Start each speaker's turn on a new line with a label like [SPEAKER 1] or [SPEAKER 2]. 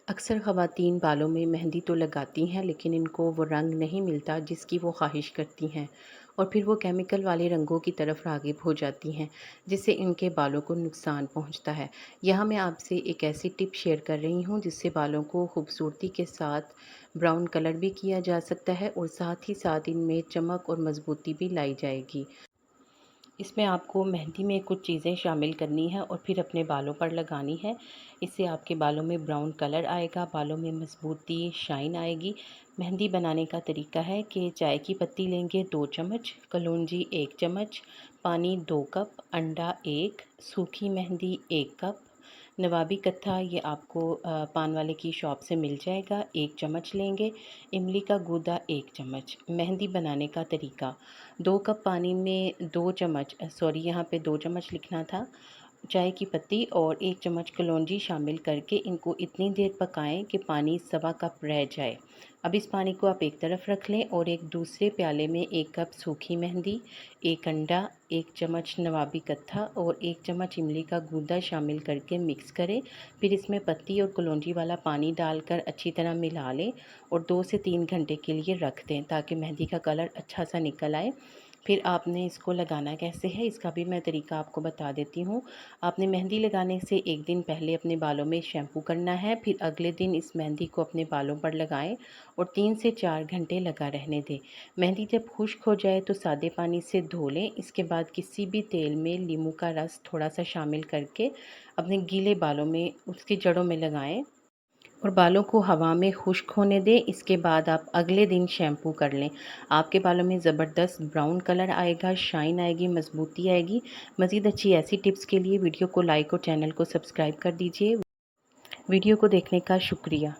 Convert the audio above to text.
[SPEAKER 1] अक्सर ख़वातीन बालों में मेहंदी तो लगाती हैं लेकिन इनको वो रंग नहीं मिलता जिसकी वो ख़्वाहिश करती हैं और फिर वो केमिकल वाले रंगों की तरफ राग़िब हो जाती हैं जिससे इनके बालों को नुकसान पहुंचता है। यहाँ मैं आपसे एक ऐसी टिप शेयर कर रही हूँ जिससे बालों को खूबसूरती के साथ ब्राउन कलर भी किया जा सकता है और साथ ही साथ इनमें चमक और मज़बूती भी लाई जाएगी। इसमें आपको मेहंदी में कुछ चीज़ें शामिल करनी है और फिर अपने बालों पर लगानी है। इससे आपके बालों में ब्राउन कलर आएगा, बालों में मज़बूती, शाइन आएगी। मेहंदी बनाने का तरीका है कि चाय की पत्ती लेंगे 2 चम्मच, कलौंजी 1 चम्मच, पानी 2 कप, अंडा 1, सूखी मेहंदी 1 कप, नवाबी कत्था ये आपको पान वाले की शॉप से मिल जाएगा 1 चम्मच लेंगे, इमली का गूदा 1 चम्मच। मेहंदी बनाने का तरीका 2 कप पानी में 2 चम्मच सॉरी यहाँ पे 2 चम्मच लिखना था, चाय की पत्ती और 1 चम्मच कलौंजी शामिल करके इनको इतनी देर पकाएं कि पानी सवा कप रह जाए। अब इस पानी को आप एक तरफ रख लें और एक दूसरे प्याले में 1 कप सूखी मेहंदी, 1 अंडा, 1 चम्मच नवाबी कत्था और 1 चम्मच इमली का गूदा शामिल करके मिक्स करें। फिर इसमें पत्ती और कलौंजी वाला पानी डालकर अच्छी तरह मिला लें और 2 से 3 घंटे के लिए रख दें ताकि मेहंदी का कलर अच्छा सा निकल आए। फिर आपने इसको लगाना कैसे है इसका भी मैं तरीका आपको बता देती हूँ। आपने मेहंदी लगाने से एक दिन पहले अपने बालों में शैम्पू करना है, फिर अगले दिन इस मेहंदी को अपने बालों पर लगाएं और 3 से 4 घंटे लगा रहने दें। मेहंदी जब खुश्क हो जाए तो सादे पानी से धो लें। इसके बाद किसी भी तेल में नींबू का रस थोड़ा सा शामिल करके अपने गीले बालों में उसकी जड़ों में लगाएं और बालों को हवा में खुश्क होने दें। इसके बाद आप अगले दिन शैम्पू कर लें। आपके बालों में ज़बरदस्त ब्राउन कलर आएगा, शाइन आएगी, मज़बूती आएगी। मज़ीद अच्छी ऐसी टिप्स के लिए वीडियो को लाइक और चैनल को सब्सक्राइब कर दीजिए। वीडियो को देखने का शुक्रिया।